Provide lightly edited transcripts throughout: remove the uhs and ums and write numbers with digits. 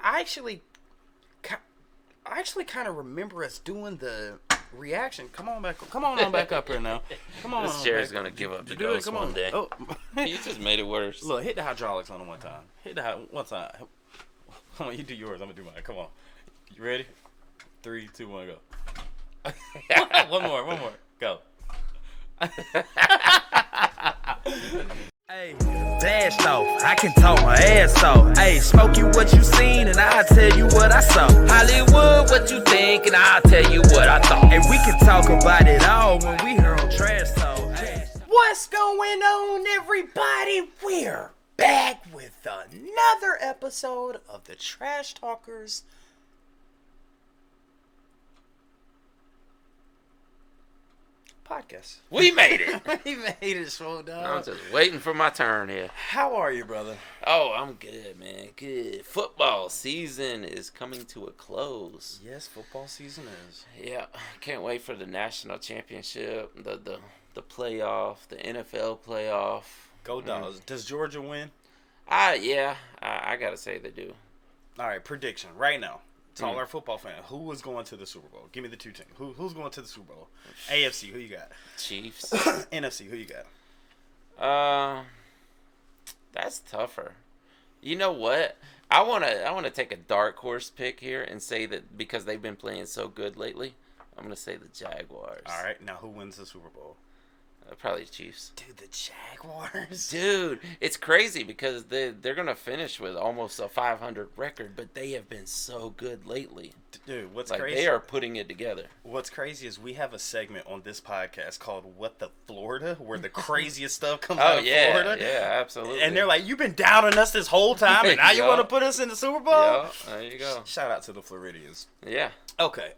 I actually kind of remember us doing the reaction. Come on back up here now. Come on. This chair's gonna give up the ghost one day. Oh. You just made it worse. Look, hit the hydraulics on it one time. One time. Come on, you do yours. I'm gonna do mine. Come on. You ready? 3, 2, 1, go. One more. Go. Hey, blast off, I can talk my ass off. Hey, Smokey, what you seen, and I'll tell you what I saw. Hollywood, what you think, and I'll tell you what I thought. And we can talk about it all when we here on Trash Talk. What's going on, everybody? We're back with another episode of the Trash Talkers podcast. We made it. We made it, so dog. I'm just waiting for my turn here. How are you, brother? Oh, I'm good, man. Good. Football season is coming to a close. Yes, football season is. Yeah, can't wait for the national championship, the playoff, the NFL playoff. Go Dogs. Does Georgia win? I gotta say they do. All right, prediction right now. To all our football fans, who is going to the Super Bowl? Give me the two teams. Who's going to the Super Bowl? AFC, who you got? Chiefs. NFC, who you got? That's tougher. You know what? I wanna take a dark horse pick here and say that because they've been playing so good lately, I'm gonna say the Jaguars. All right, now who wins the Super Bowl? Probably Chiefs. Dude, the Jaguars. Dude, it's crazy because they're going to finish with almost a 500 record, but they have been so good lately. Dude, what's like, crazy? They are putting it together. What's crazy is we have a segment on this podcast called What the Florida, where the craziest stuff comes out of Florida. Yeah, absolutely. And they're like, you've been downing us this whole time, and now you want to put us in the Super Bowl? Yeah, there you go. Shout out to the Floridians. Yeah. Okay.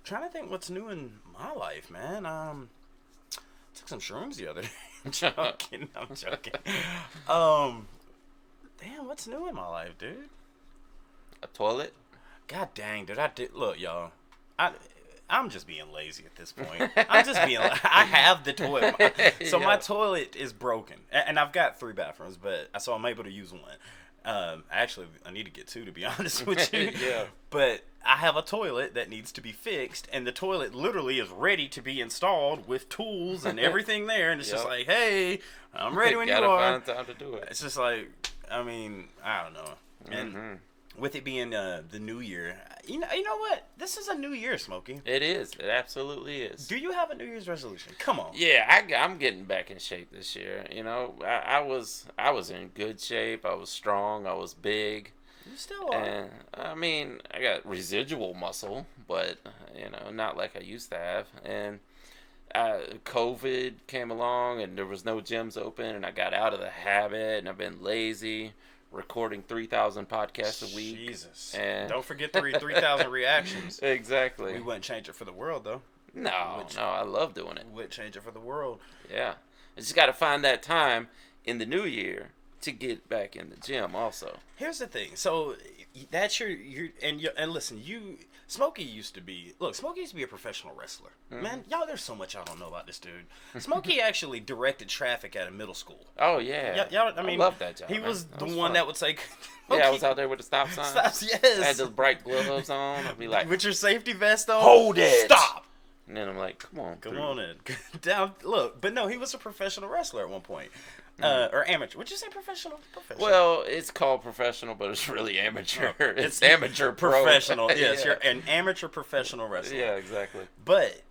Trying to think what's new in my life, man. Took some shrooms the other day. I'm joking. Damn, what's new in my life, dude? A toilet? God dang, dude. Look, y'all. I'm just being lazy at this point. I have the toilet. My toilet is broken. And I've got 3 bathrooms, so I'm able to use one. Actually, I need to get 2, to be honest with you. Yeah. But I have a toilet that needs to be fixed, and the toilet literally is ready to be installed with tools and everything there. And it's just like, hey, I'm ready when you are. Gotta find time to do it. It's just like, I mean, I don't know. And with it being the new year, you know what? This is a new year, Smokey. It is. It absolutely is. Do you have a New Year's resolution? Come on. Yeah, I'm getting back in shape this year. You know, I was in good shape. I was strong. I was big. You still are. And, I mean, I got residual muscle, but, not like I used to have. And COVID came along, and there was no gyms open, and I got out of the habit, and I've been lazy, recording 3,000 podcasts a week. Jesus. And don't forget the 3,000 reactions. Exactly. We wouldn't change it for the world, though. No, I love doing it. We wouldn't change it for the world. Yeah. I just got to find that time in the new year to get back in the gym also. Here's the thing. So that's your and listen, Smokey used to be a professional wrestler. Mm-hmm. Man, y'all, there's so much y'all don't know about this dude. Smokey actually directed traffic at a middle school. Oh yeah. Y'all, I love that job. He was the one fun. that would say, yeah, I was out there with the stop sign. Stops, yes. I had those bright gloves on. I'd be like, with your safety vest on. Hold it. Stop. And then I'm like, come on in. Down. Look, but no, he was a professional wrestler at one point. Or amateur. Would you say professional? Professional. Well, it's called professional, but it's really amateur. It's amateur professional. Pro. Yes, yeah. You're an amateur professional wrestler. Yeah, exactly. But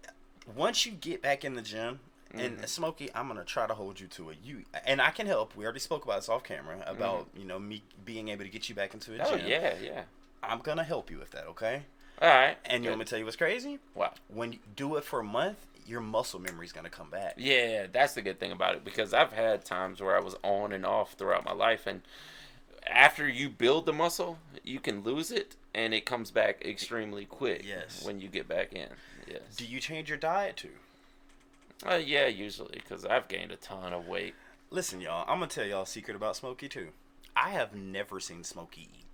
once you get back in the gym, and Smokey, I'm gonna try to hold you to it. And I can help. We already spoke about this off camera about me being able to get you back into a gym. Oh yeah. I'm gonna help you with that. Okay. All right. And you want me to tell you what's crazy? What? When you do it for a month, your muscle memory's going to come back. Yeah, that's the good thing about it, because I've had times where I was on and off throughout my life, and after you build the muscle, you can lose it, and it comes back extremely quick. Yes. When you get back in. Yes. Do you change your diet too? Yeah, usually, because I've gained a ton of weight. Listen, y'all, I'm going to tell y'all a secret about Smokey too. I have never seen Smokey eat.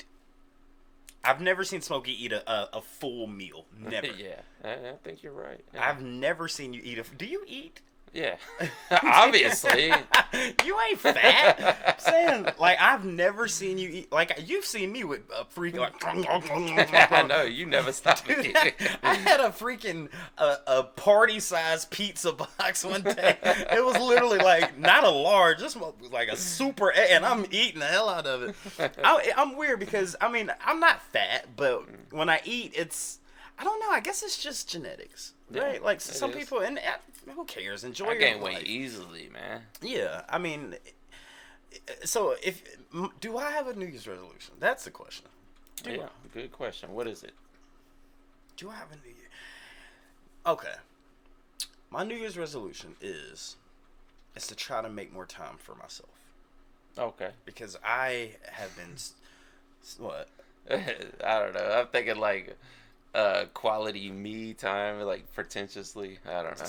I've never seen Smokey eat a full meal. Never. Yeah, I think you're right. Yeah. I've never seen you eat do you eat? Yeah. Obviously. You ain't fat. I'm saying, like, I've never seen you eat. Like, you've seen me with a freaking, like, I know, you never stopped me. I had a freaking a party-sized pizza box one day. It was literally like not a large, just like a super, and I'm eating the hell out of it. I'm weird because I mean I'm not fat, but when I eat, I don't know. I guess it's just genetics, right? Like some people, and who cares? Enjoy your gain life. weight easily, man. Yeah, I mean, so do I have a New Year's resolution? That's the question. Good question. What is it? Do I have a New Year? Okay. My New Year's resolution is to try to make more time for myself. Okay. Because I have been, what? I don't know. I'm thinking like quality me time, like pretentiously. I don't know.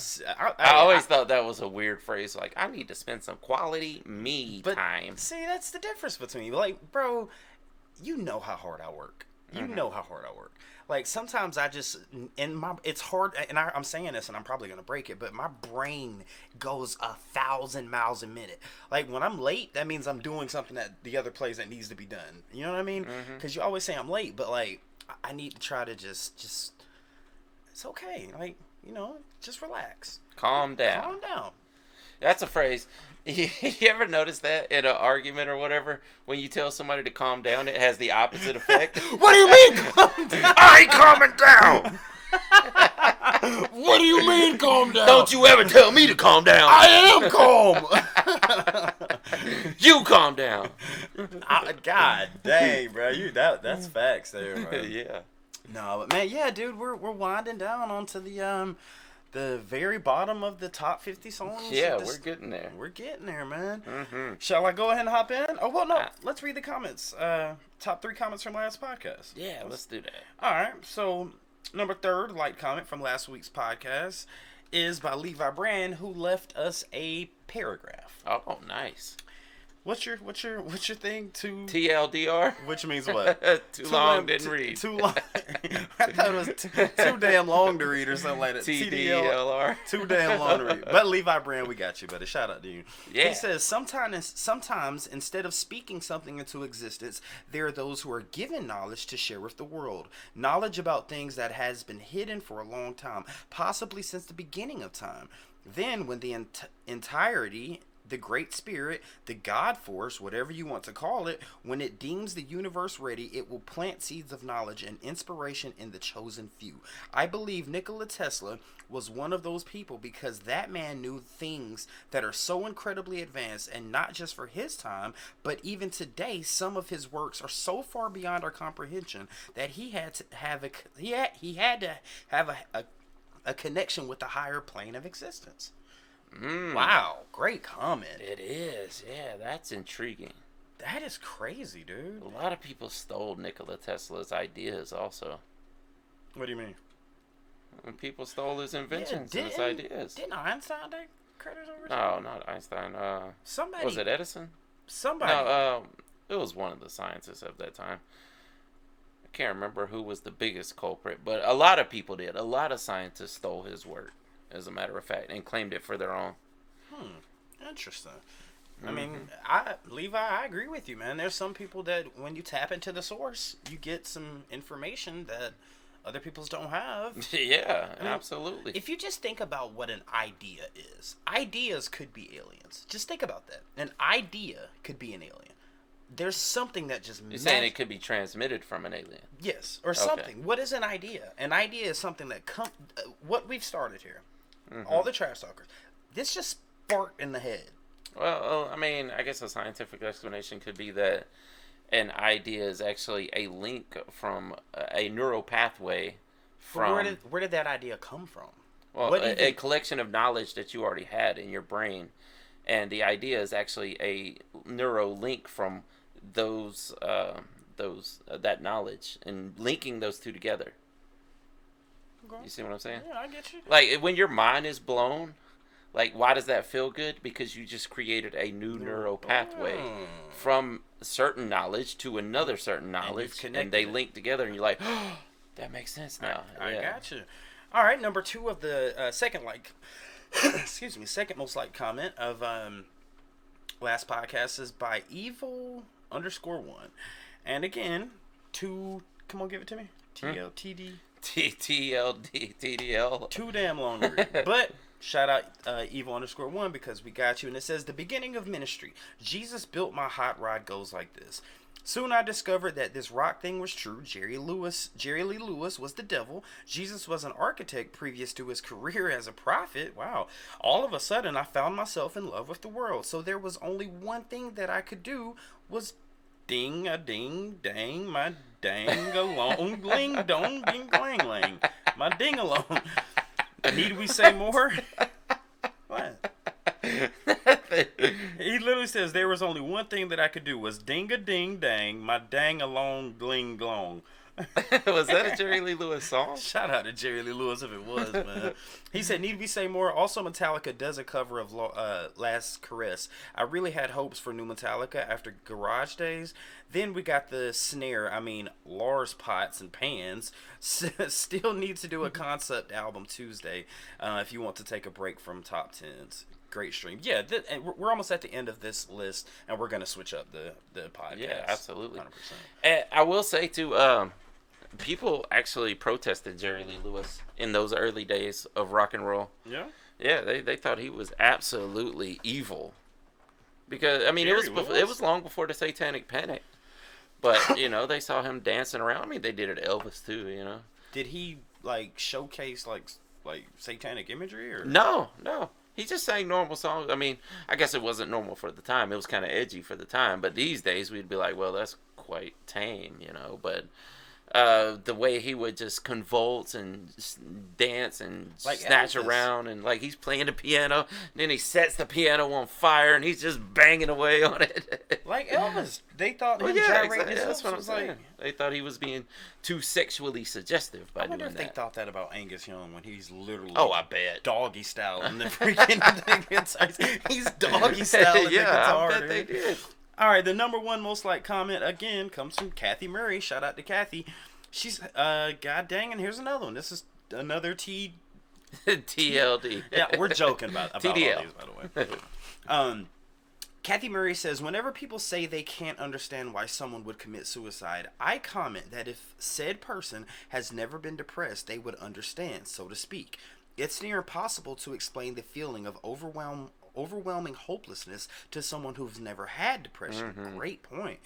I always thought that was a weird phrase. Like, I need to spend some quality me time. See, that's the difference between, like, bro, you know how hard I work. You know how hard I work. Like, sometimes I just, it's hard, and I'm saying this, and I'm probably going to break it, but my brain goes 1,000 miles a minute. Like, when I'm late, that means I'm doing something at the other place that needs to be done. You know what I mean? Because you always say I'm late, but, like, I need to try to just, it's okay. Like, you know, just relax. Calm down. Calm down. That's a phrase. You ever notice that in an argument or whatever? When you tell somebody to calm down, it has the opposite effect. What do you mean calm down? I ain't calming down. What do you mean calm down? Don't you ever tell me to calm down. I am calm. You calm down. God dang, bro. That's facts there, bro. Yeah. No, but man, yeah, dude, we're winding down onto the very bottom of the top 50 songs. Yeah, we're getting there. We're getting there, man. Shall I go ahead and hop in? Oh, well, no. Let's read the comments. Top 3 comments from last podcast. Yeah, let's do that. All right. So, number 3rd light comment from last week's podcast is by Levi Brand, who left us a paragraph. Oh, nice. What's your thing? TLDR? Which means what? Too long, didn't read. Too long. I thought it was too damn long to read or something like that. TDLR. Too damn long to read. But Levi Brand, we got you, buddy. Shout out to you. Yeah. He says, sometimes instead of speaking something into existence, there are those who are given knowledge to share with the world. Knowledge about things that has been hidden for a long time, possibly since the beginning of time. Then when the entirety, the Great Spirit, the God Force, whatever you want to call it, when it deems the universe ready, it will plant seeds of knowledge and inspiration in the chosen few. I believe Nikola Tesla was one of those people because that man knew things that are so incredibly advanced, and not just for his time, but even today, some of his works are so far beyond our comprehension that he had to have a connection with the higher plane of existence. Wow, great comment. It is, yeah, that's intriguing. That is crazy, dude. A lot of people stole Nikola Tesla's ideas also. What do you mean? When people stole his inventions and his ideas. Didn't Einstein take credit over? No, not Einstein. Somebody. Was it Edison? Somebody. No, it was one of the scientists of that time. I can't remember who was the biggest culprit, but a lot of people did. A lot of scientists stole his work, as a matter of fact, and claimed it for their own. Interesting. I mean, Levi, I agree with you, man. There's some people that when you tap into the source, you get some information that other people's don't have. Yeah, absolutely. If you just think about what an idea is, ideas could be aliens. Just think about that. An idea could be an alien. There's something that just... You're saying it could be transmitted from an alien? Yes, or something. What is an idea? An idea is something that what we've started here. All the trash talkers. This just sparked in the head. Well, I mean, I guess a scientific explanation could be that an idea is actually a link from a neural pathway from... Where did that idea come from? Well, a collection of knowledge that you already had in your brain. And the idea is actually a neural link from that knowledge and linking those two together. Okay. You see what I'm saying? Yeah, I get you. Like, when your mind is blown, like, why does that feel good? Because you just created a new neural pathway from certain knowledge to another certain knowledge, and they link together, and you're like, oh, that makes sense now. I got you. All right, number 2 of the second excuse me, second most liked comment of last podcast is by evil_1. And again, come on, give it to me. TLTD. TLD. Too damn long to read. But shout out evil_1 because we got you. And it says, the beginning of ministry. Jesus built my hot rod goes like this. Soon I discovered that this rock thing was true. Jerry Lee Lewis was the devil. Jesus was an architect previous to his career as a prophet. Wow. All of a sudden, I found myself in love with the world. So there was only one thing that I could do was ding a ding dang my dang along bling dong ding glang lang. My ding along. Need we say more? What? He literally says there was only one thing that I could do was ding a ding dang my dang along gling glong. Was that a Jerry Lee Lewis song? Shout out to Jerry Lee Lewis if it was, man. He said, need we say more? Also, Metallica does a cover of Last Caress. I really had hopes for new Metallica after Garage Days. Then we got the snare. I mean, Lars Pots and Pans. Still needs to do a concept album Tuesday if you want to take a break from top tens. Great stream. Yeah, and we're almost at the end of this list, and we're going to switch up the podcast. Yeah, absolutely. 100%. And I will say, too, people actually protested Jerry Lee Lewis in those early days of rock and roll. Yeah? Yeah, they thought he was absolutely evil. Because, I mean, Jerry it was long before the Satanic Panic. But, you know, they saw him dancing around. I mean, they did it to Elvis, too, you know. Did he, like, showcase, like satanic imagery? Or No. He just sang normal songs. I mean, I guess it wasn't normal for the time. It was kind of edgy for the time. But these days, we'd be like, well, that's quite tame, you know. But the way he would just convulse and dance and like snatch Elvis. around. And, like, he's playing the piano. And then he sets the piano on fire. And he's just banging away on it. Like Elvis. They thought him yeah, gyrating exactly. his That's hips what I'm was saying. like... They thought he was being too sexually suggestive by I wonder doing if they that. thought that about Angus Young when he's literally I bet. doggy style in the freaking guitar. He's doggy style in the guitar. I bet they did. All right, the number one most liked comment again comes from Kathy Murray. Shout out to Kathy. She's god dang, and here's another one. This is another TLD. Yeah, we're joking about all TDL. these, by the way. Kathy Murray says, whenever people say they can't understand why someone would commit suicide, I comment that if said person has never been depressed, they would understand, so to speak. It's near impossible to explain the feeling of overwhelming hopelessness to someone who's never had depression. Mm-hmm. Great point.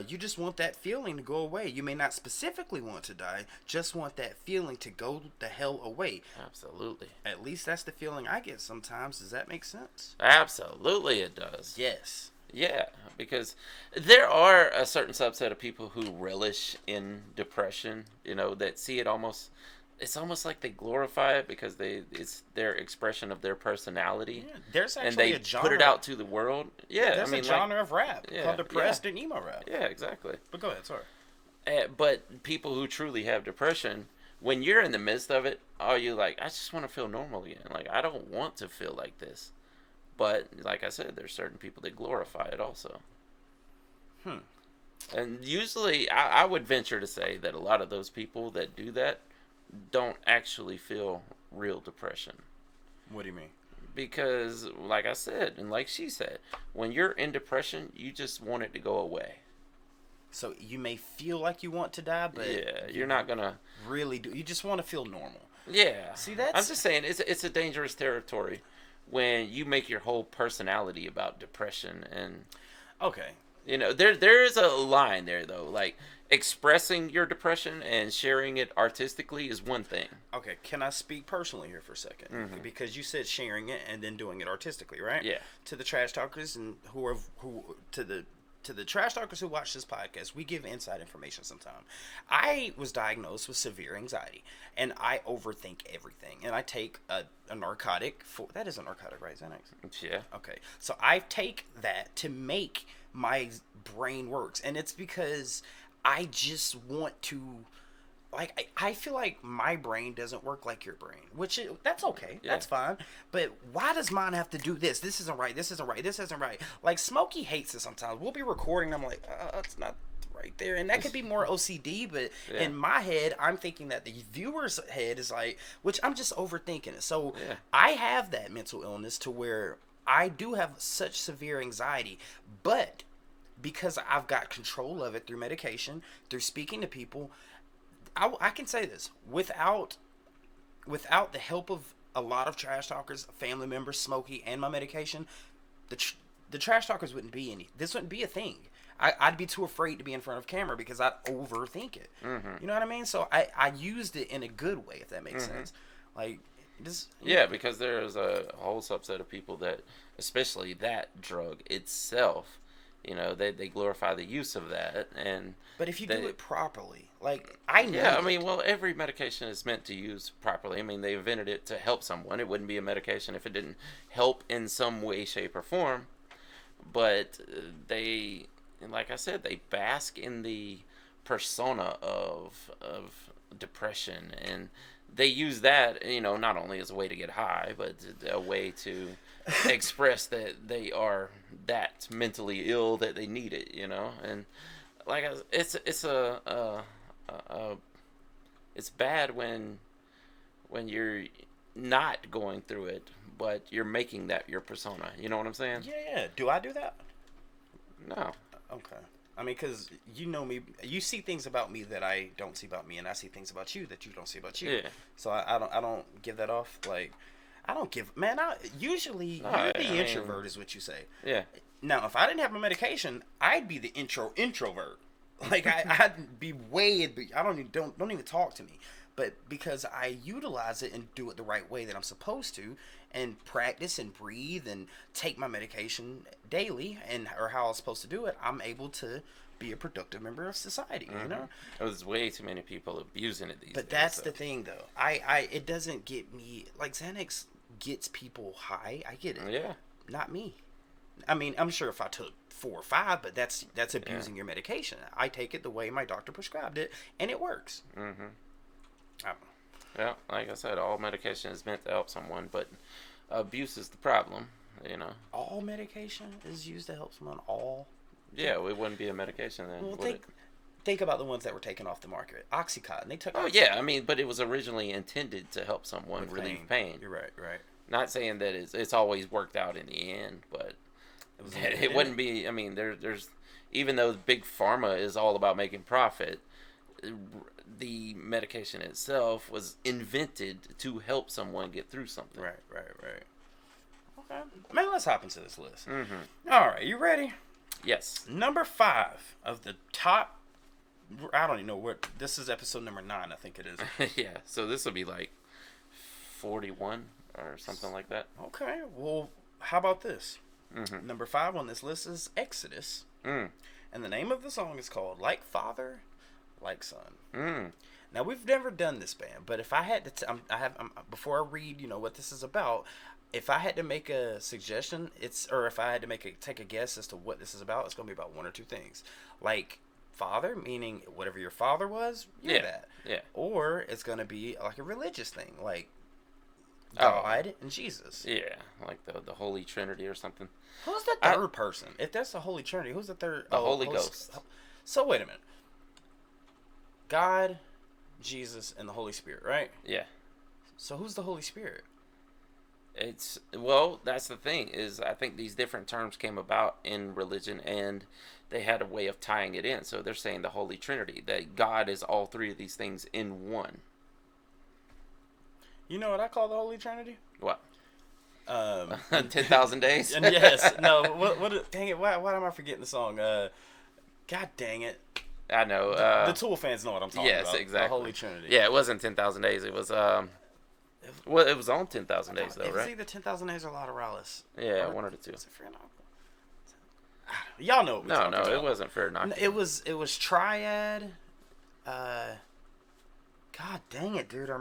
You just want that feeling to go away. You may not specifically want to die, just want that feeling to go the hell away. Absolutely. At least that's the feeling I get sometimes. Does that make sense? Absolutely it does. Yes. Yeah, because there are a certain subset of people who relish in depression, you know, that see it almost... It's almost like they glorify it because it's their expression of their personality. Yeah, there's actually and they a genre. put it out to the world. Yeah, there's a genre of rap called depressed and emo rap. Yeah, exactly. But go ahead, sorry. But people who truly have depression, when you're in the midst of it, are you like, I just want to feel normal again. Like, I don't want to feel like this. But like I said, there's certain people that glorify it also. And usually, I would venture to say that a lot of those people that do that don't actually feel real depression. What do you mean? Because, like I said, and like she said, when you're in depression, you just want it to go away. So you may feel like you want to die, but you're not gonna really do. You just want to feel normal. Yeah. See, that's... I'm just saying, it's a dangerous territory when you make your whole personality about depression. And okay, you know, there is a line there though, like. Expressing your depression and sharing it artistically is one thing. Okay, can I speak personally here for a second? Mm-hmm. Because you said sharing it and then doing it artistically, right? Yeah. To the trash talkers and to the trash talkers who watch this podcast, we give inside information sometimes. I was diagnosed with severe anxiety, and I overthink everything. And I take a narcotic. That is a narcotic, right, Xanax? Yeah. Okay, so I take that to make my brain works, and it's because I just want to, like, I feel like my brain doesn't work like your brain, that's okay. Yeah. That's fine. But why does mine have to do this? This isn't right. This isn't right. This isn't right. Like, Smokey hates it sometimes. We'll be recording. And I'm like, that's not right there. And that could be more OCD, but in my head, I'm thinking that the viewer's head is like, which I'm just overthinking it. So I have that mental illness to where I do have such severe anxiety, but because I've got control of it through medication, through speaking to people, I can say this, without the help of a lot of trash talkers, family members, Smokey, and my medication, the trash talkers wouldn't be this wouldn't be a thing. I'd be too afraid to be in front of camera because I'd overthink it. You know what I mean? So I used it in a good way, if that makes sense. Like, this. Yeah, because there's a whole subset of people that, especially that drug itself, you know, they glorify the use of that. But if you do it properly, like, I know. Yeah, I mean, well, every medication is meant to use properly. I mean, they invented it to help someone. It wouldn't be a medication if it didn't help in some way, shape, or form. But they, like I said, they bask in the persona of depression, and they use that, you know, not only as a way to get high, but a way to express that they are that mentally ill that they need it, you know. And like it's bad when you're not going through it, but you're making that your persona. You know what I'm saying? Yeah. Do I do that? No. Okay. I mean, because you know me, you see things about me that I don't see about me, and I see things about you that you don't see about you. Yeah. So I don't give that off. Like, I don't give, man. Usually you're the introvert, is what you say. Yeah. Now, if I didn't have my medication, I'd be the introvert. Like, I'd be I don't even talk to me. But because I utilize it and do it the right way that I'm supposed to, and practice and breathe and take my medication daily, or how I was supposed to do it, I'm able to be a productive member of society. You know, there's way too many people abusing it these days. But that's the thing, though. It doesn't get me, like, Xanax gets people high. I get it. Yeah. Not me. I mean, I'm sure if I took 4 or 5, but that's abusing your medication. I take it the way my doctor prescribed it, and it works. I don't know. Yeah, like I said, all medication is meant to help someone, but abuse is the problem, you know. All medication is used to help someone? All? Yeah, it wouldn't be a medication then. Well, think about the ones that were taken off the market. Oxycontin, they took. Oh, yeah, I mean, but it was originally intended to help someone relieve pain. You're right. Not saying that it's always worked out in the end, but it wouldn't be. I mean, there's even though big pharma is all about making profit, the medication itself was invented to help someone get through something. Right. Okay, man, let's hop into this list. All right, you ready? Yes. Number 5 of the top. I don't even know what this is. Episode number 9, I think it is. Yeah. So this will be like 41 or something like that. Okay. Well, how about this? Number 5 on this list is Exodus, and the name of the song is called "Like Father, Like Son." Now, we've never done this band, but if I had to, before I read, you know, what this is about, if I had to make a suggestion, if I had to take a guess as to what this is about, it's going to be about 1 or 2 things. Like father, meaning whatever your father was, you're that. Yeah. Or it's going to be like a religious thing, like God and Jesus. Yeah, like the Holy Trinity or something. Who's the third person? If that's the Holy Trinity, who's the third? The Holy Ghost. So wait a minute. God, Jesus, and the Holy Spirit, right? Yeah. So who's the Holy Spirit? That's the thing, is I think these different terms came about in religion, and they had a way of tying it in. So they're saying the Holy Trinity, that God is all 3 of these things in one. You know what I call the Holy Trinity? What? 10,000 days? Yes. No. What? Dang it! Why am I forgetting the song? God dang it! I know. The Tool fans know what I'm talking about. Yes, exactly. The Holy Trinity. Yeah, it wasn't 10,000 days. It was well, it was on 10,000 days though, right? It was either 10,000 days or lateralus. Yeah, one of the two. Was it Fear Not? Y'all know. No, it wasn't Fear Not. It was Triad. God dang it, dude! I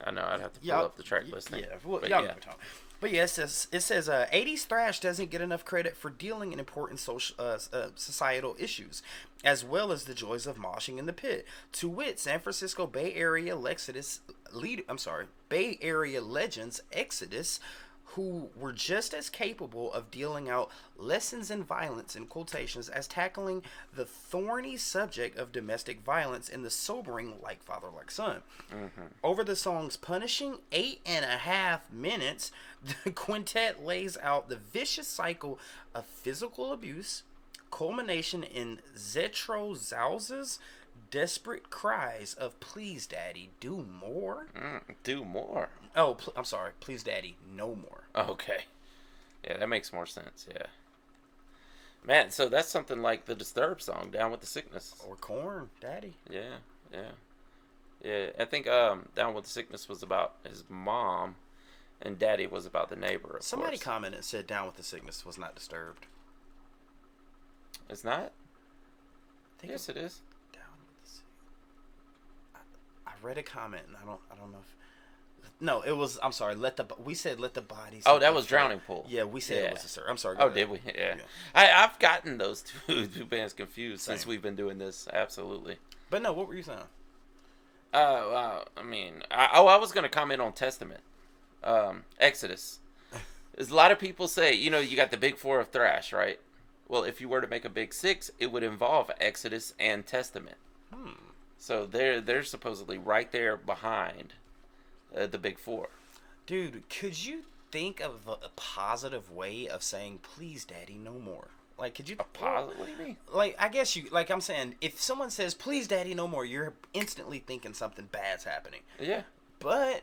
know. I'd have to pull up the track listing. Yeah, y'all know what I'm talking. But yeah, it says 80s thrash doesn't get enough credit for dealing in important societal issues, as well as the joys of moshing in the pit. To wit, San Francisco Bay Area legends Exodus, who were just as capable of dealing out lessons in violence, in quotations, as tackling the thorny subject of domestic violence in the sobering Like Father, Like Son. Mm-hmm. Over the song's punishing 8.5 minutes, the quintet lays out the vicious cycle of physical abuse, culmination in Zetro Zalza's desperate cries of "Please, Daddy, do more." Do more. Oh, I'm sorry. Please, Daddy, no more. Okay. Yeah, that makes more sense. Yeah. Man, so that's something like the Disturbed song, "Down with the Sickness." Or Korn, Daddy. Yeah. I think "Down with the Sickness" was about his mom, and "Daddy" was about the neighbor. Somebody commented and said "Down with the Sickness" was not Disturbed. It's not? Yes, it is. I read a comment and I don't know if no, it was. I'm sorry. We said "Let the Bodies." Oh, that was Drowning Pool. Yeah, we said it was a sir. I'm sorry. Oh, did we? Yeah. I've gotten those two bands confused since we've been doing this. Absolutely. But no, what were you saying? I mean, I was gonna comment on Testament, Exodus. There's a lot of people say, you got the big four of thrash, right? Well, if you were to make a big six, it would involve Exodus and Testament. So they're supposedly right there behind the big four. Dude, could you think of a positive way of saying "Please, Daddy, no more"? Like, could you? A positive? What do you mean? Like, I guess I'm saying, if someone says "Please, Daddy, no more," you're instantly thinking something bad's happening. Yeah. But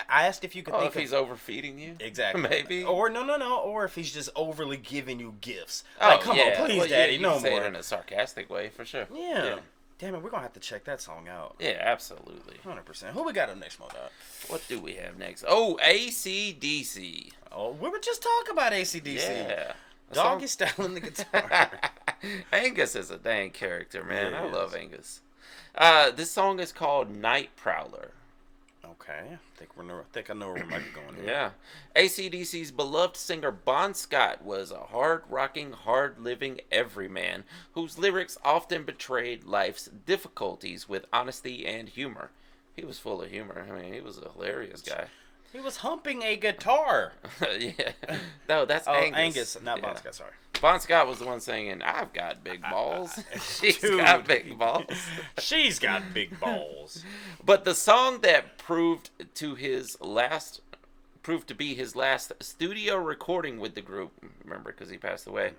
I asked if you could think if he's overfeeding you? Exactly. Maybe. Or no. Or if he's just overly giving you gifts. Like, come on, please, Daddy, no more. Say it in a sarcastic way, for sure. Yeah. Damn it, we're going to have to check that song out. Yeah, absolutely. 100%. Who we got up next, Modot? What do we have next? Oh, AC/DC. Oh, we were just talking about AC/DC. Yeah. Doggy styling the guitar. Angus is a dang character, man. Yeah, I love is. Angus. This song is called "Night Prowler." Okay. I think I know where we might be going here. Yeah. AC/DC's beloved singer Bon Scott was a hard-rocking, hard-living everyman whose lyrics often betrayed life's difficulties with honesty and humor. He was full of humor. I mean, he was a hilarious guy. He was humping a guitar. Yeah. No, that's Angus. Angus, not Bon Scott, sorry. Bon Scott was the one singing, "I've got big balls." She's got big balls. She's got big balls. But the song that proved to be his last studio recording with the group, remember, because he passed away,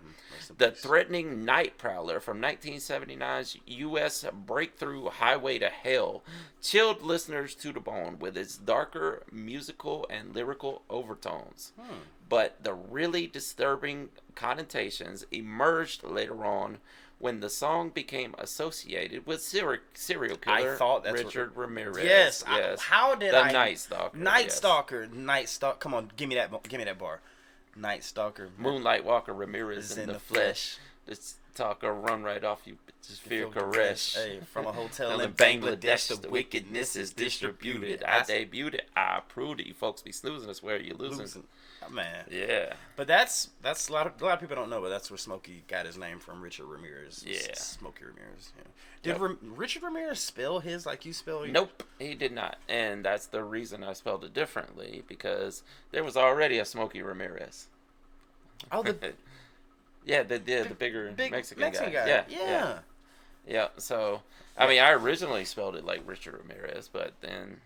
the threatening Night Prowler from 1979's U.S. breakthrough Highway to Hell, chilled listeners to the bone with its darker musical and lyrical overtones. But the really disturbing connotations emerged later on when the song became associated with serial killer Richard Ramirez. Yes. How did the Night Stalker? Night Stalker. Come on, give me that bar. Night Stalker. Moonlight Walker Ramirez in the flesh. This talker run right off you. Just fear Koresh. Hey, from a hotel in Bangladesh, the wickedness is distributed. I debuted it. I proved it. You folks be snoozing. That's where you losing. Oh, man. Yeah. But that's a lot of people don't know, but that's where Smokey got his name from. Richard Ramirez. Yeah. Smokey Ramirez. Yeah. Did Richard Ramirez spell his like you spell yours? Nope, he did not. And that's the reason I spelled it differently, because there was already a Smokey Ramirez. Oh, yeah, the bigger Mexican guy. Yeah. Yeah, so, I mean, I originally spelled it like Richard Ramirez, but then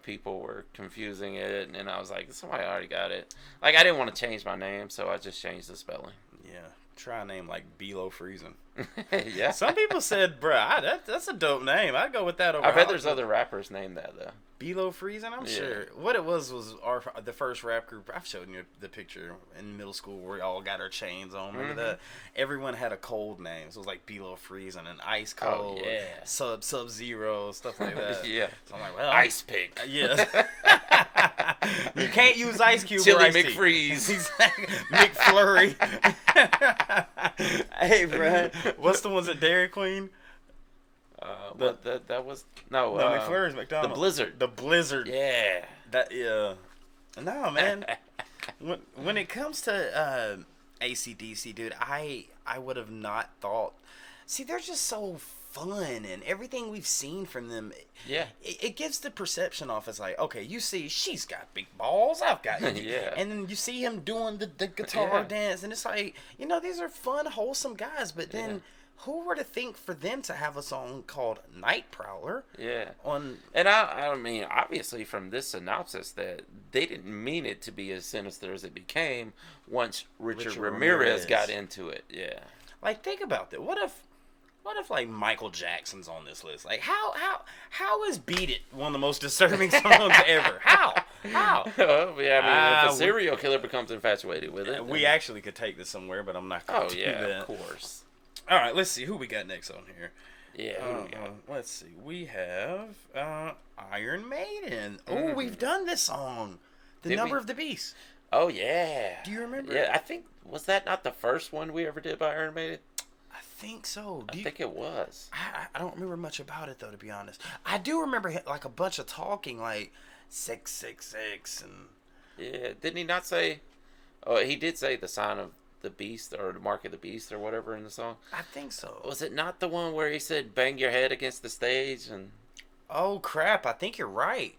people were confusing it, and I was like, somebody already got it. Like, I didn't want to change my name, so I just changed the spelling. Yeah, try a name like Below Freezing. Yeah. Some people said, bruh, that's a dope name. I'd go with that over I bet there's other rappers named that, though. Below Freezing, I'm sure. What it was the first rap group. I've showed you the picture in middle school where we all got our chains on. Remember that? Everyone had a cold name. So it was like Below Freezing and Ice Cold. Oh, yeah. Sub-Zero, stuff like that. Yeah. So I'm like, well. Ice Pick. Yeah. You can't use Ice Cube Chili or Ice McFreeze. McFlurry. Hey, bro. What's the ones at Dairy Queen? That was no McFlurry's McDonald's. The Blizzard. Yeah. No, man. when it comes to AC/DC, dude, I would have not thought. See, they're just so fun, and everything we've seen from them, Yeah. it gives the perception off as like, okay, you see, she's got big balls, I've got, Yeah. and then you see him doing the guitar Yeah. dance, and it's like, these are fun, wholesome guys, but then who were to think for them to have a song called Night Prowler? Yeah. On And I mean, obviously from this synopsis that they didn't mean it to be as sinister as it became once Richard Ramirez got into it. Yeah. Like, think about that. What if like Michael Jackson's on this list? Like, how is Beat It one of the most disturbing songs ever? How? Well, yeah, I mean, if a serial killer becomes infatuated with it, we actually could take this somewhere, but I'm not going to do that. of course. All right, let's see who we got next on here. Yeah, who do we got? Let's see. We have Iron Maiden. Oh, we've done this song, The Number of the Beast. Oh yeah. Do you remember? Yeah, I think was that not the first one we ever did by Iron Maiden? I think so. I think it was. I don't remember much about it though, to be honest. I do remember like a bunch of talking, like 666 and. Yeah, didn't he not say? Oh, he did say the sign of the beast or the mark of the beast or whatever in the song. I think so. Was it not the one where he said bang your head against the stage and? Oh crap! I think you're right.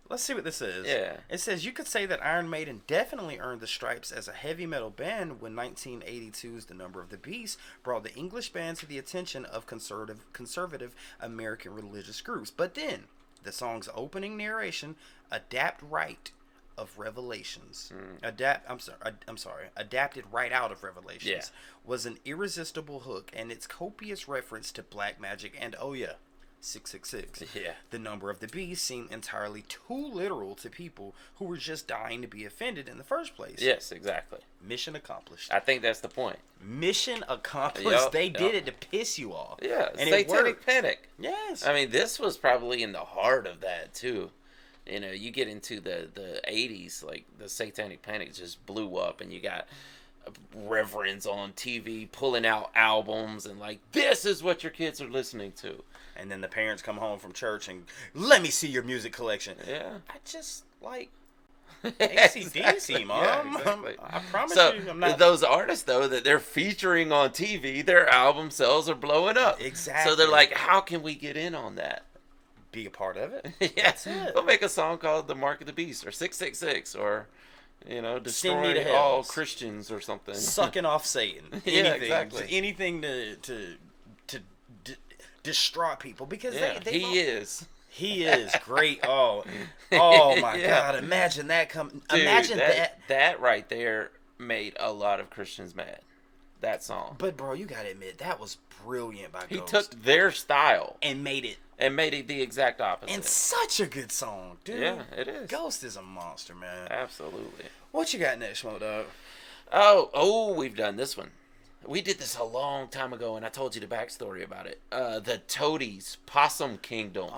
Let's see what this is. Yeah. It says you could say that Iron Maiden definitely earned the stripes as a heavy metal band when 1982's The Number of the Beast brought the English band to the attention of conservative American religious groups. But then, the song's opening narration, adapted right out of Revelations, was an irresistible hook, and its copious reference to black magic and 666. Yeah. The Number of the Beast seemed entirely too literal to people who were just dying to be offended in the first place. Yes, exactly. Mission accomplished. I think that's the point. Mission accomplished. Yep, They did it to piss you off. Yeah, and satanic panic. Yes. I mean, this was probably in the heart of that too. You get into the 80s, like the satanic panic just blew up, and you got reverends on TV pulling out albums and like, this is what your kids are listening to. And then the parents come home from church and, let me see your music collection. Yeah. I just like AC/DC, Mom. Yeah, exactly. I promise you, I'm not. Those artists, though, that they're featuring on TV, their album sales are blowing up. Exactly. So they're like, how can we get in on that? Be a part of it. Yeah. That's it. We'll make a song called The Mark of the Beast or 666 or, Send me to destroy hell. all Christians or something. Sucking off Satan. Yeah, Anything, exactly. Anything to distraught people because he is. He is great. Oh my Yeah. God! Imagine that Imagine that. That right there made a lot of Christians mad. That song. But bro, you gotta admit that was brilliant by He Ghost. took their style and made it the exact opposite. and such a good song, dude. Yeah, it is. Ghost is a monster, man. Absolutely. What you got next, Smoke Dog? Oh, we've done this one. We did this a long time ago, and I told you the backstory about it. The Toadies Possum Kingdom.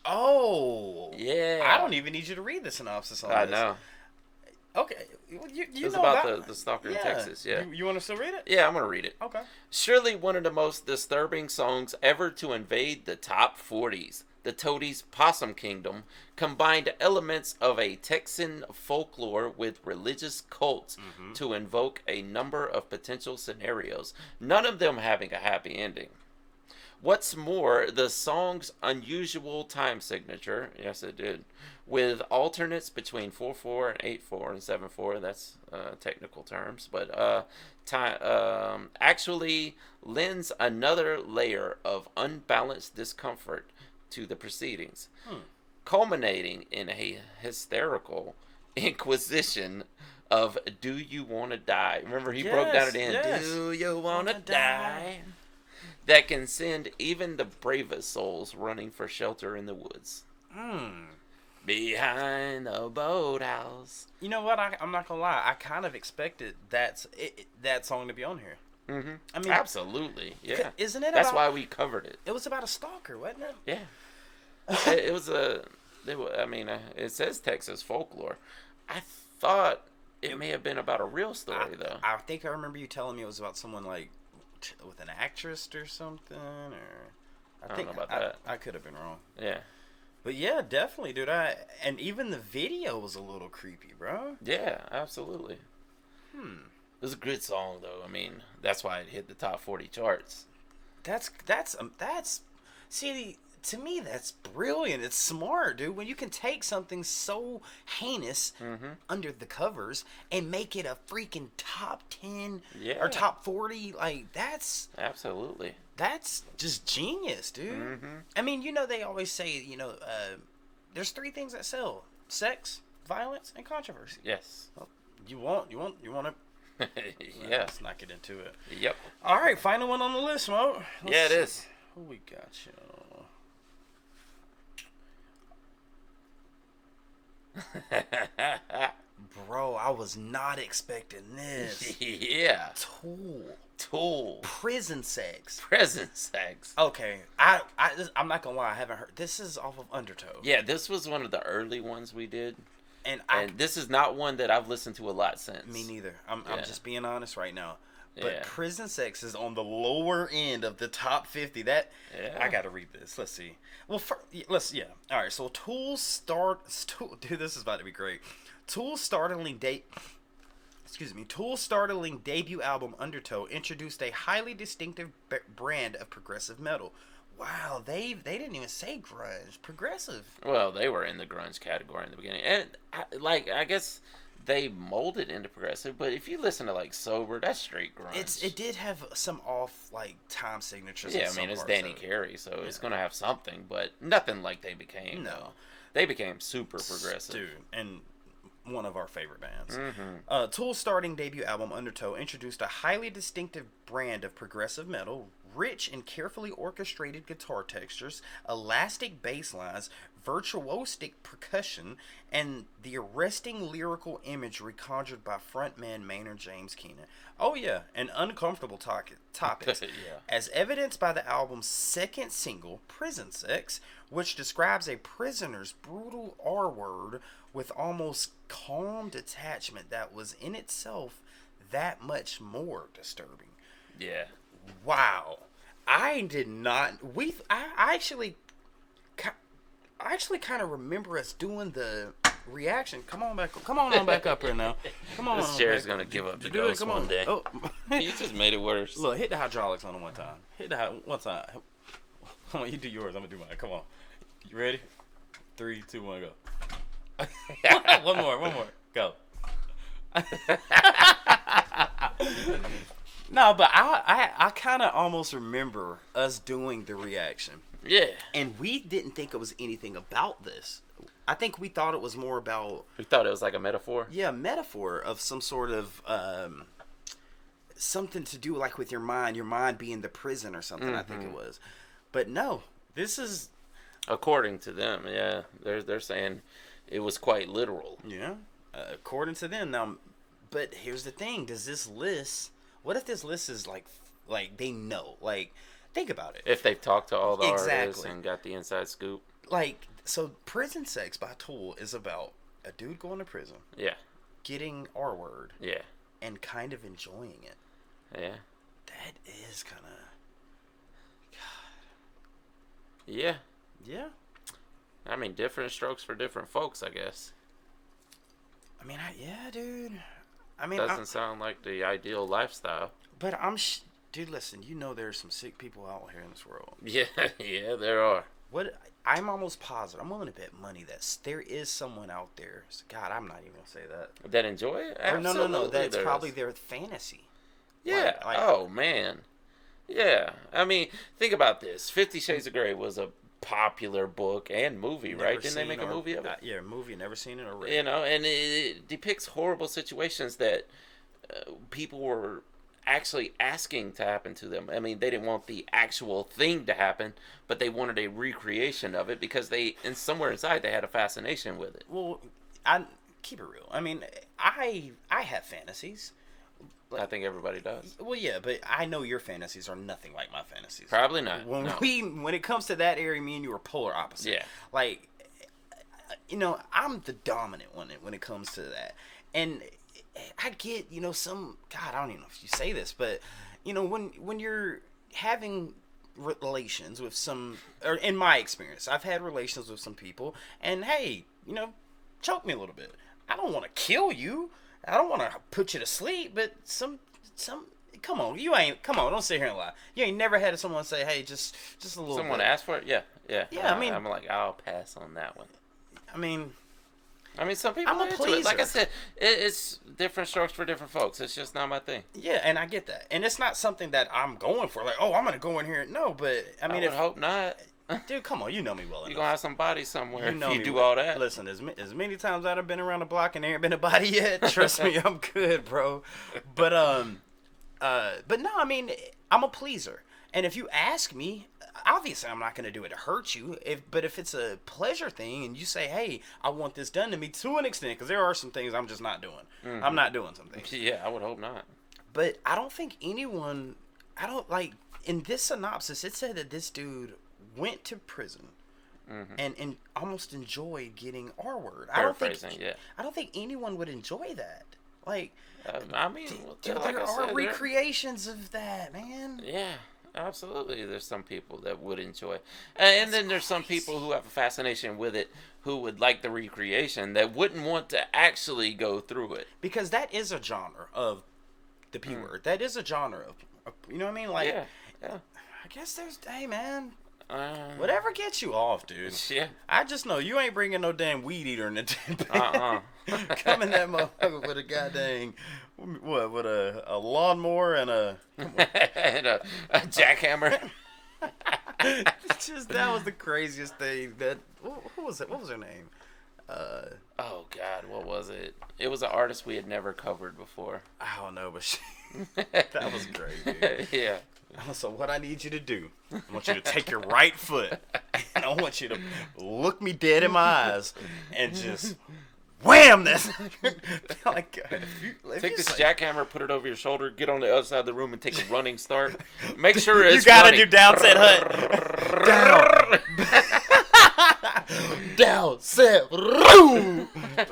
Oh. Yeah. I don't even need you to read the synopsis on this. I know. Okay. You It's know about the stalker in Texas, yeah. You want to still read it? Yeah, I'm going to read it. Okay. Surely one of the most disturbing songs ever to invade the top 40s. The Toadies Possum Kingdom combined elements of a Texan folklore with religious cults to invoke a number of potential scenarios, none of them having a happy ending. What's more, the song's unusual time signature, yes it did, with alternates between 4/4 and 8/4 and 7/4, that's technical terms, but time actually lends another layer of unbalanced discomfort to the proceedings, culminating in a hysterical inquisition of "Do you want to die?" Remember, he broke down at the end. Yes. Do you want to die? That can send even the bravest souls running for shelter in the woods. Behind the boathouse. You know what? I'm not gonna lie. I kind of expected that song to be on here. Mm-hmm. I mean, absolutely, yeah. Isn't it? That's why we covered it. It was about a stalker, wasn't it? Yeah. it was a. It says Texas folklore. I thought it may have been about a real story, though. I think I remember you telling me it was about someone like with an actress or something, or I don't know about that. I could have been wrong. Yeah. But yeah, definitely, dude. And even the video was a little creepy, bro. Yeah, absolutely. It was a good song, though. I mean, that's why it hit the top 40 charts. That's see, to me that's brilliant. It's smart, dude. When you can take something so heinous under the covers and make it a freaking top 10 or top 40, like that's absolutely. That's just genius, dude. I mean, they always say, there's 3 things that sell: sex, violence, and controversy. Yes. Well, you want to. Yeah. Let's not get into it. Yep. All right, final one on the list, Mo. Yeah, it is. Who we got, Bro, I was not expecting this. Yeah. Tool. Prison sex. Okay. I'm not gonna lie, I haven't heard. This is off of Undertow. Yeah, this was one of the early ones we did. And this is not one that I've listened to a lot since. Me neither. I'm just being honest right now. But prison sex is on the lower end of the top 50. I gotta read this. Let's see. Well, all right. So dude, this is about to be great. Tool's startling debut album Undertow introduced a highly distinctive brand of progressive metal. Wow, they didn't even say grunge. Progressive. Well, they were in the grunge category in the beginning, and I guess they molded into progressive. But if you listen to like Sober, that's straight grunge. It did have some off like time signatures. Yeah, I mean it's Danny Carey, so it's gonna have something, but nothing like they became. No, they became super progressive, dude, and one of our favorite bands. Tool's starting debut album Undertow introduced a highly distinctive brand of progressive metal, rich and carefully orchestrated guitar textures, elastic bass lines, virtuosic percussion, and the arresting lyrical imagery conjured by frontman Maynard James Keenan. Oh yeah, and uncomfortable topics, as evidenced by the album's second single, Prison Sex, which describes a prisoner's brutal R-word with almost calm detachment that was in itself that much more disturbing. Yeah. Wow. I did not. I actually kind of remember us doing the reaction. Come on back up here now. Come on. This chair's gonna give up the ghost one day. Oh. You just made it worse. Look, hit the hydraulics on it one time. One time. Come on, you do yours. I'm gonna do mine. Come on. You ready? 3, 2, 1, go. One more. Go. No, but I kind of almost remember us doing the reaction. Yeah. And we didn't think it was anything about this. I think we thought it was more about... We thought it was like a metaphor? Yeah, a metaphor of some sort of... something to do like with your mind being the prison or something, I think it was. But no, this is... According to them, yeah. They're saying it was quite literal. Yeah. According to them. Now, but here's the thing. Does this list... What if this list is like they know? Like, think about it. If they've talked to all the artists and got the inside scoop. Like, so Prison Sex by Tool is about a dude going to prison. Yeah. Getting R-word. Yeah. And kind of enjoying it. Yeah. That is kind of... God. Yeah. Yeah. I mean, different strokes for different folks, I guess. I mean, yeah, dude. Doesn't sound like the ideal lifestyle. But dude, listen, there's some sick people out here in this world. Yeah, there are. I'm almost positive, I'm willing to bet money that there is someone out there. God, I'm not even gonna say that. That enjoy it? Absolutely. No. That's probably their fantasy. Yeah. Oh man. Yeah. I mean, think about this. 50 Shades of Grey was a popular book and movie, right? Didn't they make a movie of it? Yeah, movie. Never seen it or read. And it depicts horrible situations that people were actually asking to happen to them. I mean, they didn't want the actual thing to happen, but they wanted a recreation of it because somewhere inside they had a fascination with it. Well, I keep it real. I mean, I have fantasies. I think everybody does. Well, yeah, but I know your fantasies are nothing like my fantasies. Probably not. When it comes to that area, me and you are polar opposite. Yeah. Like, I'm the dominant one when it comes to that. And I get, some... God, I don't even know if you say this, but, when you're having relations with some... Or in my experience, I've had relations with some people, and hey, choke me a little bit. I don't want to kill you. I don't want to put you to sleep, but some come on, don't sit here and lie. You ain't never had someone say, hey, just a little Someone bit. ask for it? Yeah. I mean, I'm like, I'll pass on that one. I mean, some people I'm a are into pleaser. it. Like I said, it's different strokes for different folks. It's just not my thing. Yeah, and I get that. And it's not something that I'm going for. Like, oh, I'm going to go in here. No, but, I mean, I would hope not. Dude, come on, you know me well enough. You're going to have some body somewhere know if you me do well. all that. Listen, as many times I've been around the block and there ain't been a body yet, trust me, I'm good, bro. But no, I mean, I'm a pleaser. And if you ask me, obviously I'm not going to do it to hurt you. But if it's a pleasure thing and you say, hey, I want this done to me to an extent, because there are some things I'm just not doing. Mm-hmm. I'm not doing some things. Yeah, I would hope not. But I don't think in this synopsis, it said that this dude went to prison and almost enjoyed getting R word. I don't think anyone would enjoy that. Like, dude, there are recreations of that, man. Yeah, absolutely. There's some people that would enjoy it. And then there's some people who have a fascination with it who would like the recreation that wouldn't want to actually go through it. Because that is a genre of the P word. That is a genre of, you know what I mean? Like, yeah. I guess hey, man. Whatever gets you off, dude. Yeah. I just know you ain't bringing no damn weed eater in the damn Come in that motherfucker with a goddamn, with a lawnmower and a and a jackhammer. That was the craziest thing. Who was it? What was her name? Oh God, what was it? It was an artist we had never covered before. I don't know, but that was great, dude. Yeah. So what I need you to do, I want you to take your right foot, and I want you to look me dead in my eyes, and just wham! That's like, take this jackhammer, put it over your shoulder, get on the other side of the room, and take a running start. Make sure it's you gotta running. do down, set, hut, down, set,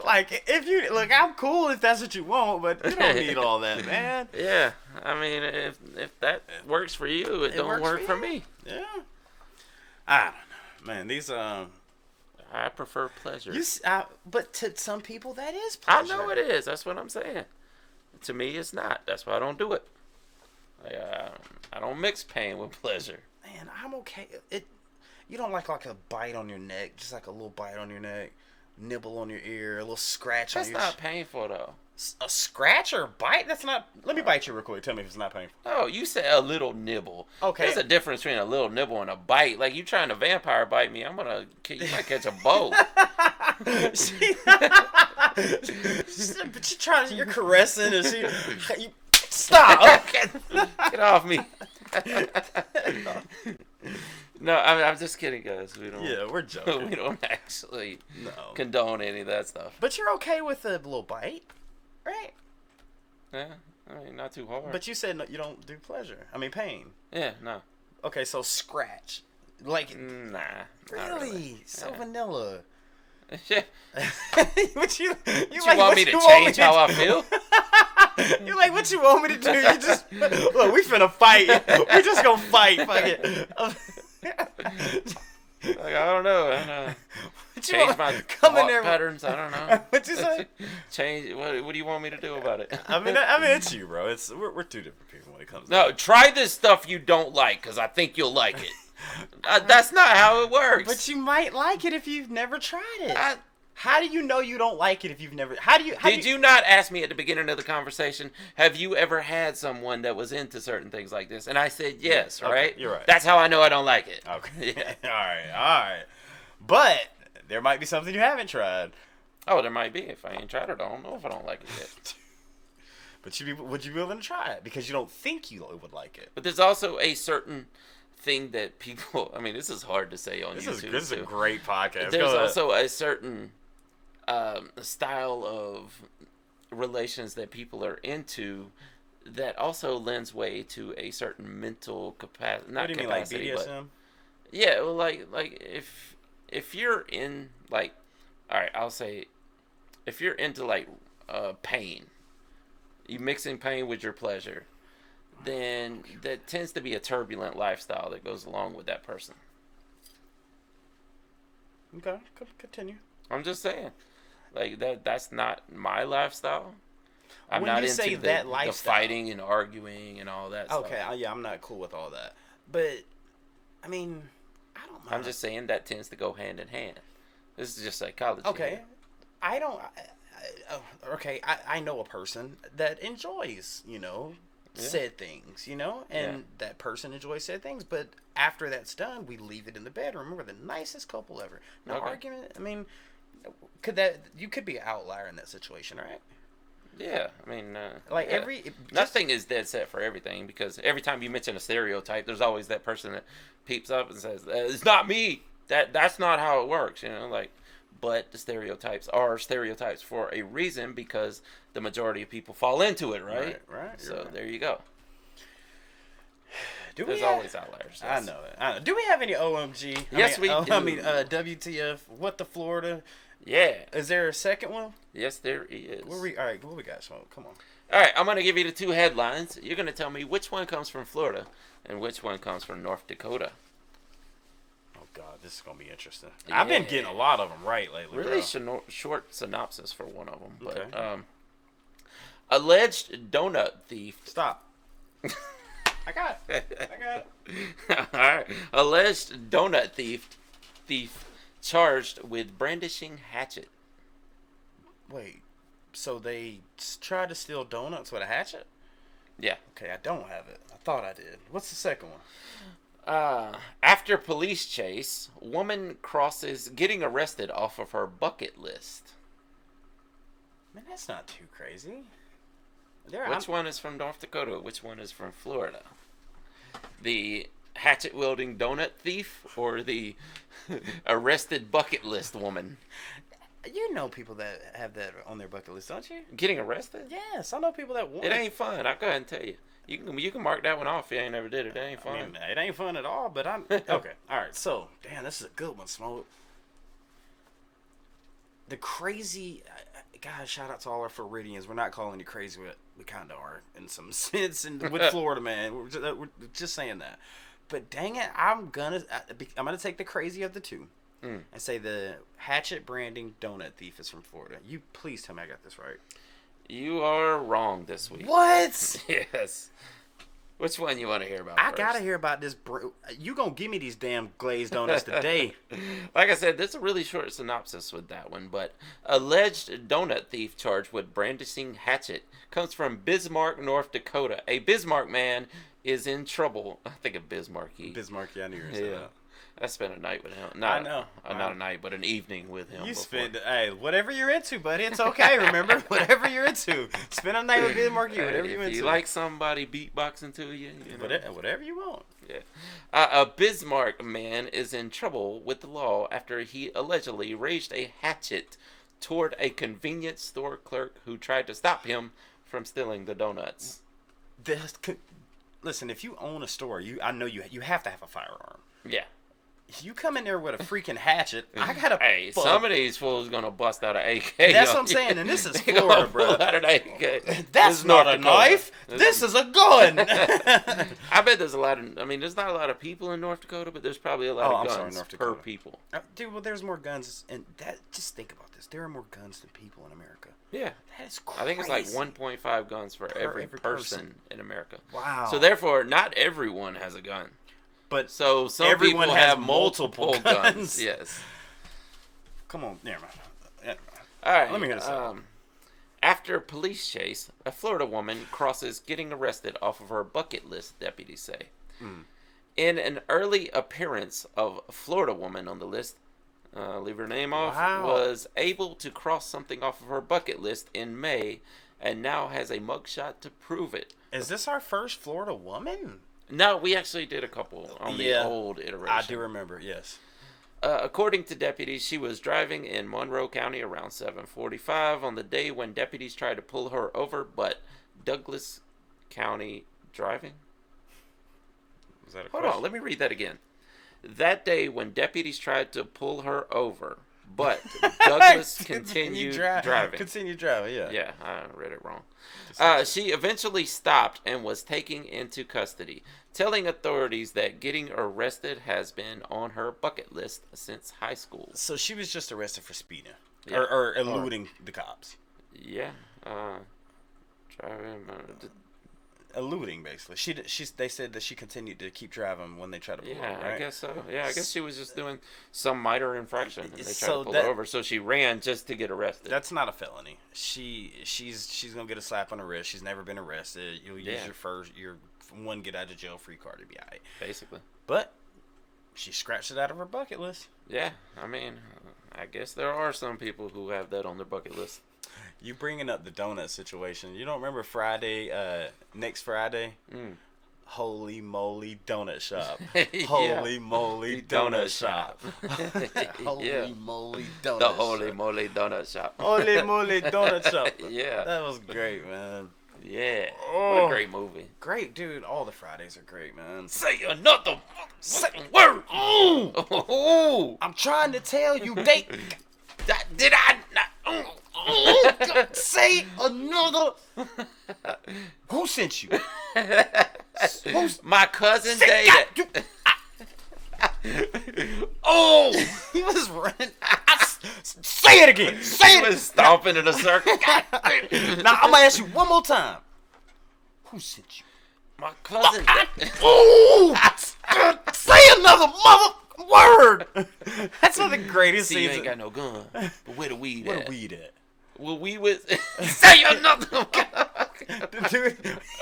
like if you look, I'm cool if that's what you want, but you don't need all that, man. Yeah, I mean, if that works for you, it don't work for me. Yeah, I don't know, man. These I prefer pleasure. But to some people that is pleasure. I know it is. That's what I'm saying. To me, it's not. That's why I don't do it. I don't mix pain with pleasure. Man, I'm okay. You don't like a bite on your neck, just like a little bite on your neck, nibble on your ear, a little scratch on your... That's not painful, though. A scratch or a bite? That's not... Let me bite you real quick. Tell me if it's not painful. No, you said a little nibble. Okay. There's a difference between a little nibble and a bite. Like, you trying to vampire bite me, you might catch a bolt. But you're caressing and you stop. Get off me. No, I'm just kidding, guys. We're joking. We don't actually condone any of that stuff. But you're okay with a little bite, right? Yeah, I mean, not too hard. But you said you don't do pleasure. I mean, pain. Yeah, no. Okay, so scratch. Like, nah. Really? So vanilla. Yeah. What you want me to change how I feel? You're like, what you want me to do? You just look, we finna fight. We're just gonna fight. Fuck it. Like, I don't know. Change my thought patterns. I don't know. What'd you say? Change. What do you want me to do about it? I mean, it's you, bro. We're two different people when it comes. No, try this stuff you don't like, because I think you'll like it. That's not how it works. But you might like it if you've never tried it. How do you know you don't like it if you've never... Did you not ask me at the beginning of the conversation, have you ever had someone that was into certain things like this? And I said yes, right? Okay, you're right. That's how I know I don't like it. Okay. Yeah. All right. But there might be something you haven't tried. Oh, there might be. If I ain't tried it, I don't know if I don't like it yet. But would you be willing to try it? Because you don't think you would like it. But there's also a certain thing that people... I mean, this is hard to say on YouTube. This is a great podcast. There's also a certain... style of relations that people are into that also lends way to a certain mental capacity. Not what do you capacity, mean, like BDSM? But yeah, well, like if you're in like, all right, I'll say, if you're into like pain, you mixing pain with your pleasure, then that tends to be a turbulent lifestyle that goes along with that person. Okay, continue. I'm just saying. Like that's not my lifestyle. I'm when not you into say the, that the lifestyle, fighting and arguing and all that stuff. okay, yeah, I'm not cool with all that. But I mean, I don't mind. I'm just saying that tends to go hand in hand. This is just psychology. Okay, here. I don't. Okay, I know a person that enjoys, said things, and that person enjoys said things. But after that's done, we leave it in the bedroom. We're the nicest couple ever. No argument. I mean, you could be an outlier in that situation, right? Yeah, I mean, nothing is dead set for everything, because every time you mention a stereotype, there's always that person that peeps up and says, "It's not me. That's not how it works." But the stereotypes are stereotypes for a reason, because the majority of people fall into it, right? Right. So there you go. There's always outliers. Yes. I know it. Do we have any OMG? Yes, we do. I mean, WTF? What the Florida? Yeah. Is there a second one? Yes, there is. All right, what we got, Smoke? Come on. All right, I'm going to give you the two headlines. You're going to tell me which one comes from Florida and which one comes from North Dakota. Oh, God, this is going to be interesting. Yeah. I've been getting a lot of them right lately, really short synopsis for one of them. But, alleged donut thief. Stop. I got it. All right. Alleged donut thief charged with brandishing hatchet. Wait, so they tried to steal donuts with a hatchet? Yeah. Okay, I don't have it. I thought I did. What's the second one? After police chase, woman crosses getting arrested off of her bucket list. Man, that's not too crazy. Which one is from North Dakota? Which one is from Florida? The hatchet-wielding donut thief or the arrested bucket list woman? You know people that have that on their bucket list, don't you? Getting arrested? Yes, I know people that want it. Ain't fun. I'll go ahead and tell you. You can mark that one off if you ain't never did it. It ain't fun. I mean, it ain't fun at all, but I'm... Okay, all right. So, damn, this is a good one, Smoke. The crazy... God, shout out to all our Floridians. We're not calling you crazy, but we kind of are in some sense. And with Florida, man, we're just saying that. But dang it, I'm gonna take the crazy of the two and say the hatchet branding donut thief is from Florida. You please tell me I got this right. You are wrong this week. What? Yes. Which one you want to hear about I first? gotta hear about this. You gonna give me these damn glazed donuts today? Like I said, there's a really short synopsis with that one. But alleged donut thief charged with brandishing hatchet comes from Bismarck, North Dakota. A Bismarck man is in trouble. I think of Bismarck. Bismarck, yeah, I knew you were saying that. I spent a night with him. I know. Not a night, but an evening with him. Hey, whatever you're into, buddy. It's okay, remember? Whatever you're into. Spend a night with Bismarck, whatever you're into. If you like somebody beatboxing to you, whatever you want. Yeah. A Bismarck man is in trouble with the law after he allegedly raised a hatchet toward a convenience store clerk who tried to stop him from stealing the donuts. Listen, if you own a store, I know you have to have a firearm. Yeah. You come in there with a freaking hatchet. I gotta. Hey, some of these fools gonna bust out an AK. That's what I'm saying, and this is Florida, bro. Out an AK. That's not a knife. This is a gun. I bet there's a lot of. I mean, there's not a lot of people in North Dakota, but there's probably a lot of guns per people. Dude, well, there's more guns, and that. Just think about this. There are more guns than people in America. Yeah, that's crazy. I think it's like 1.5 guns for every person in America. Wow. So therefore, not everyone has a gun. But so some everyone people has have multiple guns. Yes. Come on, never mind. All right. Let me hear this. After police chase, a Florida woman crosses getting arrested off of her bucket list, deputies say. In an early appearance of a Florida woman on the list, leave her name off, was able to cross something off of her bucket list in May and now has a mugshot to prove it. Is this our first Florida woman? No, we actually did a couple on the old iteration. I do remember, yes. According to deputies, she was driving in Monroe County around 7:45 on the day when deputies tried to pull her over, but Douglas County driving? Was that a Hold question? on, let me read that again. That day when deputies tried to pull her over, but Douglas continued driving. Continued driving, yeah. Yeah, I read it wrong. She eventually stopped and was taken into custody, telling authorities that getting arrested has been on her bucket list since high school. So she was just arrested for speeding or eluding the cops. Yeah. Eluding, basically. They said that she continued to keep driving when they tried to pull Yeah, over, right? I guess so. Yeah, I guess she was just doing some minor infraction, and they tried So to pull her over. So she ran just to get arrested. That's not a felony. She's gonna get a slap on the wrist. She's never been arrested. You'll use your one get out of jail free card to be alright. Basically. But she scratched it out of her bucket list. Yeah, I mean, I guess there are some people who have that on their bucket list. You bringing up the donut situation. You don't remember Friday, next Friday? Holy moly donut shop. Holy moly donut shop. Holy moly donut shop. The holy moly donut shop. Holy moly donut shop. Yeah. That was great, man. Yeah. What a great movie. Great, dude. All the Fridays are great, man. Say another word. Oh. I'm trying to tell you, date. Did I not? Say another. Who sent you? My cousin dated. Oh, he was running. Say it again. Say it. He was stomping in a circle. Now I'm gonna ask you one more time. Who sent you? My cousin. Oh, say another mother word. That's not the greatest See, you season. ain't got no gun. But where the weed Where at? the weed at? Well, we was say another. Dude,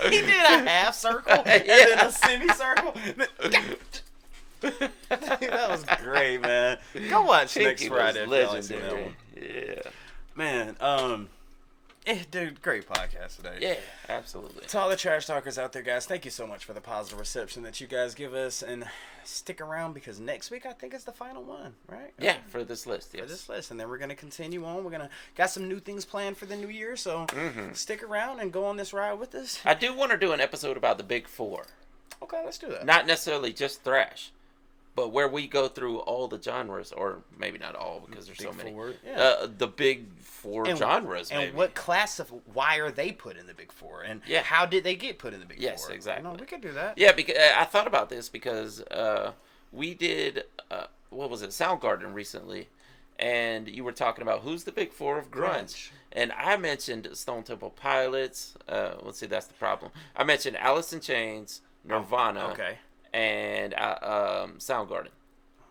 he did a half circle and then a semicircle. That was great, man. Go watch next Friday. Legendary. Yeah. Man, dude, great podcast today. Yeah, absolutely. To all the trash talkers out there, guys, thank you so much for the positive reception that you guys give us, and stick around because next week I think is the final one, right? Yeah, for this list. Yes. For this list, and then we're gonna continue on. We're gonna got some new things planned for the new year, so stick around and go on this ride with us. I do want to do an episode about the Big Four. Okay, let's do that. Not necessarily just thrash, but where we go through all the genres, or maybe not all because there's so many. Yeah. The Big Four genres, and maybe. what why are they put in the Big Four, and how did they get put in the Big Four? Yes, exactly. We could do that. Yeah, because I thought about this because we did what was it, Soundgarden recently, and you were talking about who's the Big Four of grunge. And I mentioned Stone Temple Pilots. Let's see, that's the problem. I mentioned Alice in Chains, Nirvana. Okay. And Soundgarden.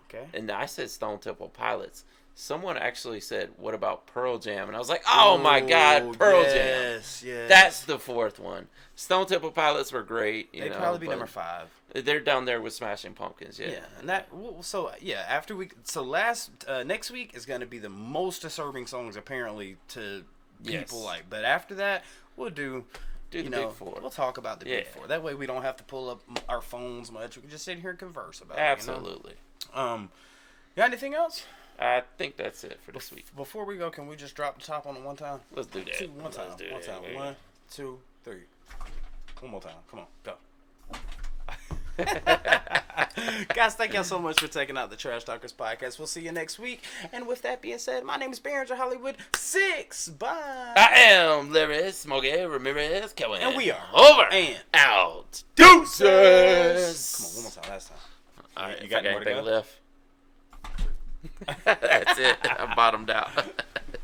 Okay. And I said Stone Temple Pilots. Someone actually said, "What about Pearl Jam?" And I was like, "Oh my God, Pearl Jam! Yes. That's the fourth one." Stone Temple Pilots were great. They'd probably be number 5. They're down there with Smashing Pumpkins. Yeah. Yeah, and next week is gonna be the most disturbing songs apparently to people like. But after that, we'll do the Big Four. We'll talk about the Big Four. That way we don't have to pull up our phones much. We can just sit here and converse about it. Absolutely. You got anything else? I think that's it for this week. Before we go, can we just drop the top on it one time? Let's do that. One time. 1, 2, 3. One more time. Come on, go. Guys, thank y'all so much for taking out the Trash Talkers podcast. We'll see you next week. And with that being said, my name is Barringer Hollywood 6. Bye. I am Larry Smokey Ramirez Cohen. And we are over and out. Deuces. Come on, one more time. Last time. All right, you got anything more to go? left? That's it. I bottomed out.